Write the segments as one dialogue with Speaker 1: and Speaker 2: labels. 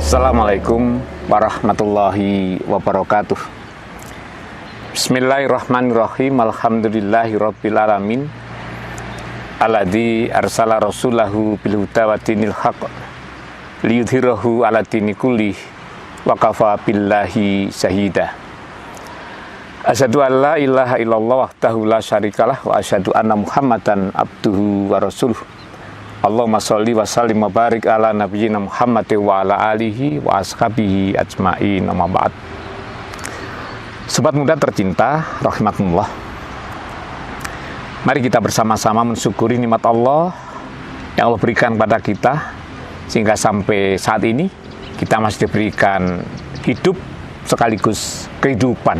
Speaker 1: Assalamualaikum warahmatullahi wabarakatuh. Bismillahirrahmanirrahim. Alhamdulillahirabbil alamin. Alladzi arsala rasulahu bil huda wa dinil haqq liyudhhirahu 'ala dini kullih wa kafa billahi syahida. Asyhadu an la ilaha illallah wahdahu la syarikalah wa asyhadu anna Muhammadan abduhu wa rasuluh. Allahumma sholli wa sallim wa barik ala nabiyyina Muhammad wa ala alihi wa ashabihi ajma'in, amma ba'd. Sobat muda tercinta rahimakumullah, mari kita bersama-sama mensyukuri nikmat Allah yang Allah berikan pada kita, sehingga sampai saat ini kita masih diberikan hidup sekaligus kehidupan.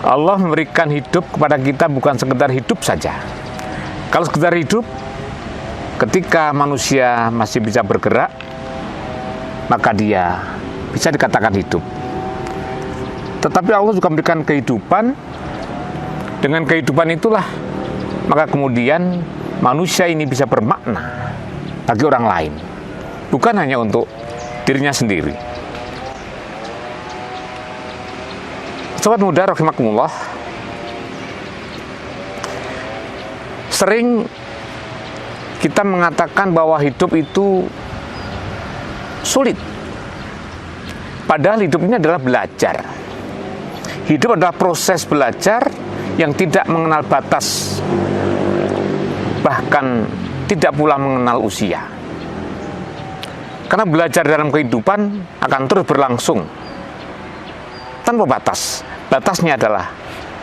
Speaker 1: Allah memberikan hidup kepada kita bukan sekedar hidup saja. Kalau sekedar hidup, ketika manusia masih bisa bergerak, maka dia bisa dikatakan hidup. Tetapi Allah juga memberikan kehidupan. Dengan kehidupan itulah, maka kemudian manusia ini bisa bermakna bagi orang lain, bukan hanya untuk dirinya sendiri. Sobat muda rahimakumullah, sering kita mengatakan bahwa hidup itu sulit. Padahal hidup ini adalah belajar. Hidup adalah proses belajar yang tidak mengenal batas, bahkan tidak pula mengenal usia. Karena belajar dalam kehidupan akan terus berlangsung tanpa batas. Batasnya adalah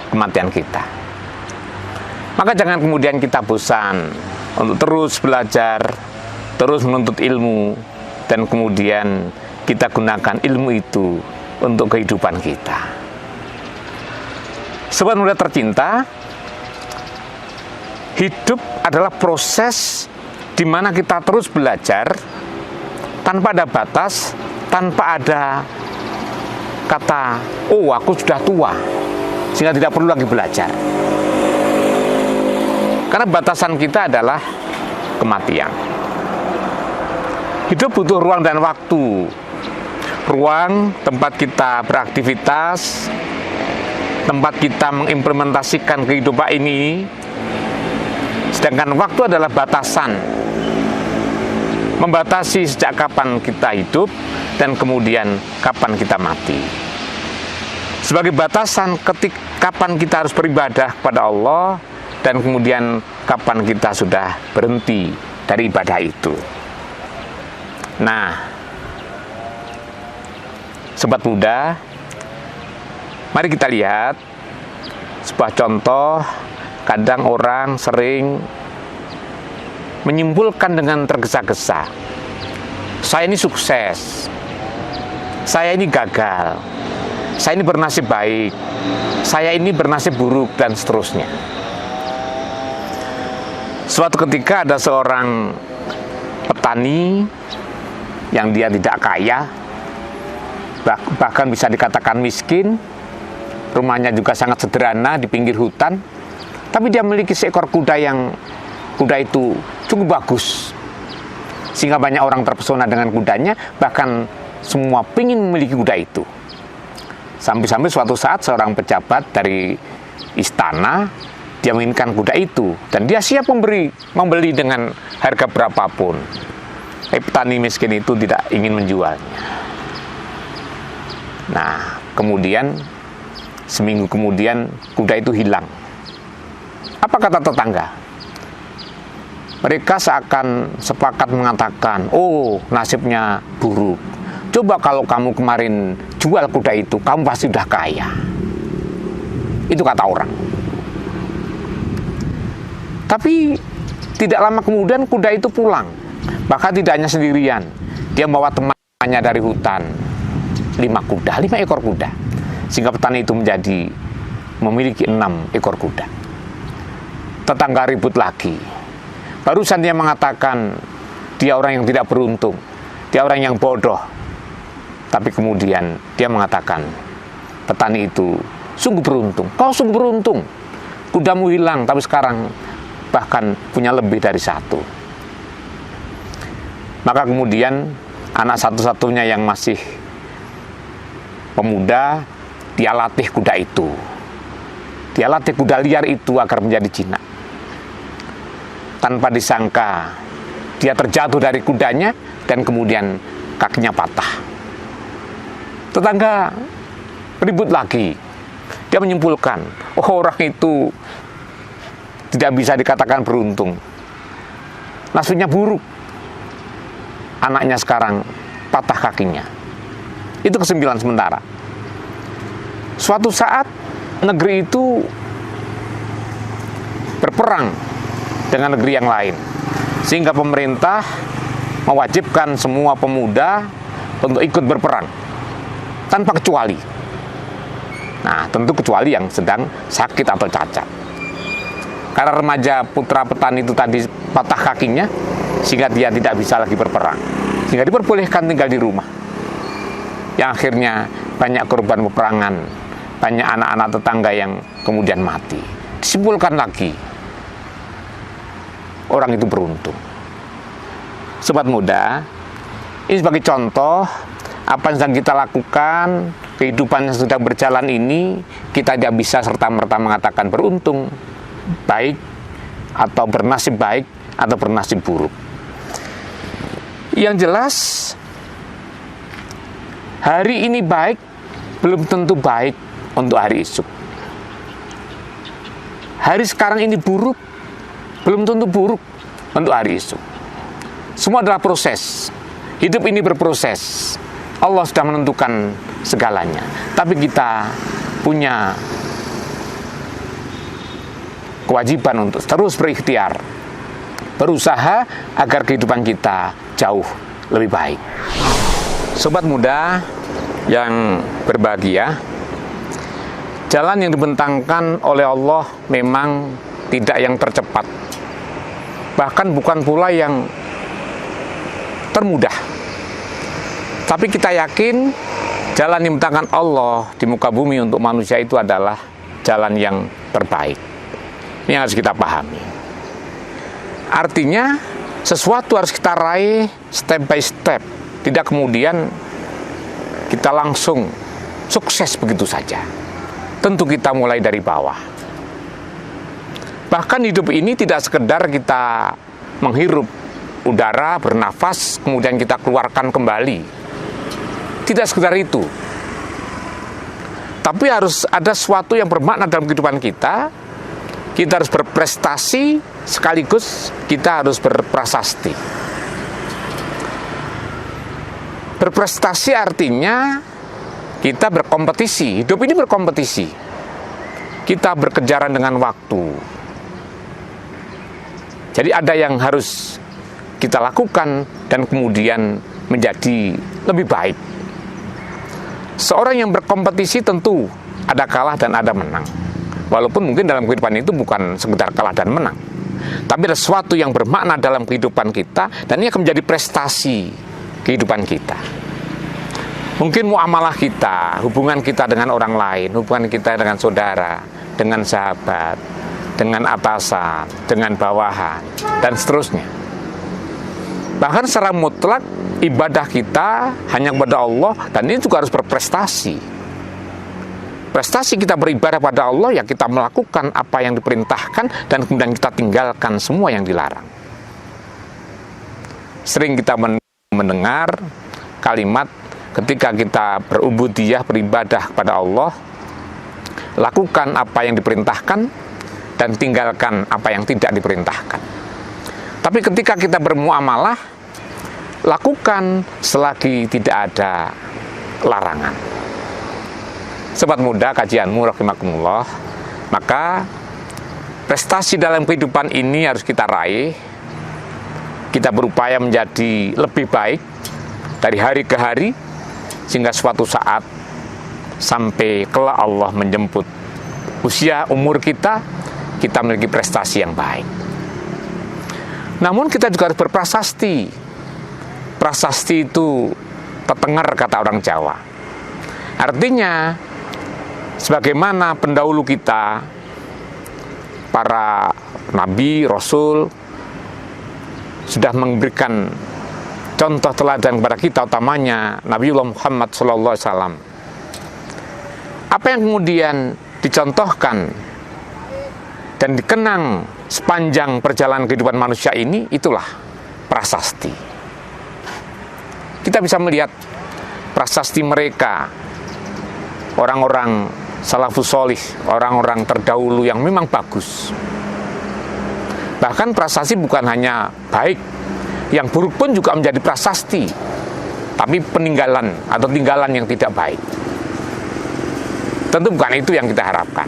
Speaker 1: kematian kita. Maka jangan kemudian kita bosan untuk terus belajar, terus menuntut ilmu, dan kemudian kita gunakan ilmu itu untuk kehidupan kita. Sobat muda tercinta, hidup adalah proses di mana kita terus belajar tanpa ada batas, tanpa ada kata, oh aku sudah tua, sehingga tidak perlu lagi belajar. Karena batasan kita adalah kematian. Hidup butuh ruang dan waktu. Ruang tempat kita beraktivitas, tempat kita mengimplementasikan kehidupan ini. Sedangkan waktu adalah batasan, membatasi sejak kapan kita hidup dan kemudian kapan kita mati. Sebagai batasan kapan kita harus beribadah kepada Allah, dan kemudian kapan kita sudah berhenti dari ibadah itu. Nah, sobat muda, mari kita lihat sebuah contoh. Kadang orang sering menyimpulkan dengan tergesa-gesa, saya ini sukses, saya ini gagal, saya ini bernasib baik, saya ini bernasib buruk, dan seterusnya. Suatu ketika ada seorang petani yang dia tidak kaya, bahkan bisa dikatakan miskin, rumahnya juga sangat sederhana di pinggir hutan, tapi dia memiliki seekor kuda yang kuda itu cukup bagus, sehingga banyak orang terpesona dengan kudanya, bahkan semua ingin memiliki kuda itu. Sampai-sampai suatu saat seorang pejabat dari istana, dia menginginkan kuda itu, dan dia siap membeli dengan harga berapapun. Tapi petani miskin itu tidak ingin menjualnya. Nah, kemudian seminggu kemudian kuda itu hilang. Apa kata tetangga? Mereka seakan sepakat mengatakan, oh nasibnya buruk. Coba kalau kamu kemarin jual kuda itu, kamu pasti sudah kaya. Itu kata orang. Tapi tidak lama kemudian kuda itu pulang. Bahkan tidak hanya sendirian, dia membawa temannya dari hutan, 5 ekor kuda. Sehingga petani itu memiliki 6 ekor kuda. Tetangga ribut lagi. Barusan dia mengatakan dia orang yang tidak beruntung, dia orang yang bodoh. Tapi kemudian dia mengatakan, petani itu sungguh beruntung. Kau sungguh beruntung. Kudamu hilang, tapi sekarang bahkan punya lebih dari 1. Maka kemudian anak satu-satunya yang masih pemuda, dia latih kuda itu. Dia latih kuda liar itu agar menjadi jinak. Tanpa disangka, dia terjatuh dari kudanya dan kemudian kakinya patah. Tetangga ribut lagi. Dia menyimpulkan, oh, orang itu tidak bisa dikatakan beruntung. Nasibnya buruk. Anaknya sekarang patah kakinya. Itu kesembilan sementara. Suatu saat negeri itu berperang dengan negeri yang lain, sehingga pemerintah mewajibkan semua pemuda untuk ikut berperang tanpa kecuali. Nah, tentu kecuali yang sedang sakit atau cacat. Karena remaja putra petani itu tadi patah kakinya, sehingga dia tidak bisa lagi berperang, sehingga diperbolehkan tinggal di rumah. Yang akhirnya banyak korban peperangan, banyak anak-anak tetangga yang kemudian mati. Disimpulkan lagi, orang itu beruntung. Sobat muda, ini sebagai contoh apa yang sedang kita lakukan, kehidupan yang sedang berjalan ini, kita tidak bisa serta-merta mengatakan beruntung, baik, atau bernasib baik, atau bernasib buruk. Yang jelas, hari ini baik, belum tentu baik untuk hari esok. Hari sekarang ini buruk, belum tentu buruk untuk hari esok. Semua adalah proses. Hidup ini berproses. Allah sudah menentukan segalanya. Tapi kita punya kewajiban untuk terus berikhtiar, berusaha agar kehidupan kita jauh lebih baik. Sobat muda yang berbahagia, jalan yang dibentangkan oleh Allah memang tidak yang tercepat, bahkan bukan pula yang termudah. Tapi kita yakin jalan yang dibentangkan Allah di muka bumi untuk manusia itu adalah jalan yang terbaik. Ini yang harus kita pahami. Artinya sesuatu harus kita raih step by step, tidak kemudian kita langsung sukses begitu saja. Tentu kita mulai dari bawah. Bahkan hidup ini tidak sekedar kita menghirup udara, bernafas, kemudian kita keluarkan kembali. Tidak sekedar itu. Tapi harus ada sesuatu yang bermakna dalam kehidupan kita. Kita harus berprestasi, sekaligus kita harus berprasasti. Berprestasi artinya kita berkompetisi. Hidup ini berkompetisi. Kita berkejaran dengan waktu. Jadi ada yang harus kita lakukan dan kemudian menjadi lebih baik. Seorang yang berkompetisi tentu ada kalah dan ada menang. Walaupun mungkin dalam kehidupan itu bukan sekedar kalah dan menang, tapi ada sesuatu yang bermakna dalam kehidupan kita, dan ini akan menjadi prestasi kehidupan kita. Mungkin muamalah kita, hubungan kita dengan orang lain, hubungan kita dengan saudara, dengan sahabat, dengan atasan, dengan bawahan, dan seterusnya. Bahkan secara mutlak ibadah kita hanya kepada Allah, dan ini juga harus berprestasi. Prestasi kita beribadah pada Allah, ya kita melakukan apa yang diperintahkan dan kemudian kita tinggalkan semua yang dilarang. Sering kita mendengar kalimat ketika kita berubudiyah, beribadah kepada Allah, lakukan apa yang diperintahkan dan tinggalkan apa yang tidak diperintahkan. Tapi ketika kita bermuamalah, lakukan selagi tidak ada larangan. Sobat muda, kajianmu rahimakumullah, maka prestasi dalam kehidupan ini harus kita raih. Kita berupaya menjadi lebih baik dari hari ke hari, sehingga suatu saat sampai kelak Allah menjemput usia umur kita memiliki prestasi yang baik. Namun kita juga harus berprasasti. Prasasti itu tetengar kata orang Jawa. Artinya, sebagaimana pendahulu kita, para nabi, rasul, sudah memberikan contoh teladan kepada kita, utamanya Nabiullah Muhammad SAW. Apa yang kemudian dicontohkan dan dikenang sepanjang perjalanan kehidupan manusia ini, itulah prasasti. Kita bisa melihat prasasti mereka, orang-orang salafus sholih, orang-orang terdahulu yang memang bagus. Bahkan prasasti bukan hanya baik, yang buruk pun juga menjadi prasasti, tapi peninggalan atau tinggalan yang tidak baik. Tentu bukan itu yang kita harapkan.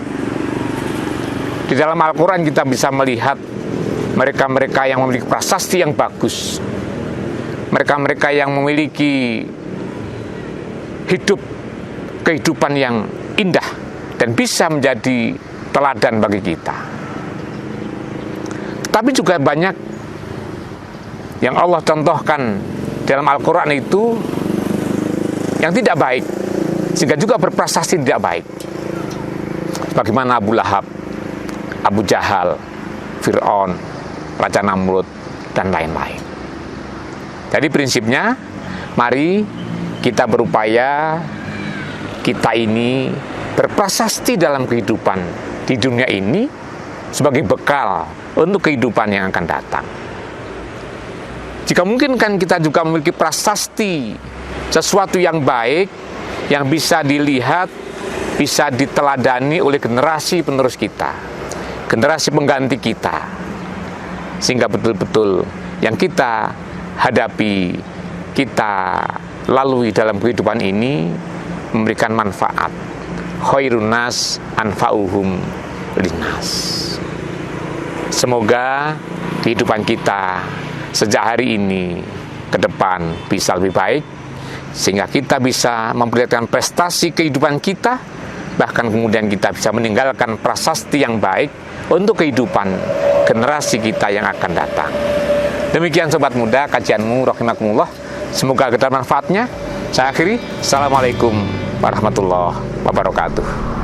Speaker 1: Di dalam Al-Quran kita bisa melihat mereka-mereka yang memiliki prasasti yang bagus, mereka-mereka yang memiliki kehidupan yang indah dan bisa menjadi teladan bagi kita. Tapi juga banyak yang Allah contohkan dalam Al-Quran itu yang tidak baik, sehingga juga berprasasti tidak baik. Bagaimana Abu Lahab, Abu Jahal, Fir'aun, Raja Namrud, dan lain-lain. Jadi prinsipnya, mari kita berupaya, kita ini berprasasti dalam kehidupan di dunia ini sebagai bekal untuk kehidupan yang akan datang. Jika mungkin kan kita juga memiliki prasasti, sesuatu yang baik, yang bisa dilihat, bisa diteladani oleh generasi penerus kita, generasi pengganti kita, sehingga betul-betul yang kita hadapi, kita lalui dalam kehidupan ini memberikan manfaat. Khairun nas anfa'uhum linnas. Semoga kehidupan kita sejak hari ini ke depan bisa lebih baik, sehingga kita bisa memperlihatkan prestasi kehidupan kita, bahkan kemudian kita bisa meninggalkan prasasti yang baik untuk kehidupan generasi kita yang akan datang. Demikian sobat muda kajianmu rahimakumullah, semoga ada manfaatnya. Saya akhiri, assalamualaikum warahmatullahi wabarakatuh.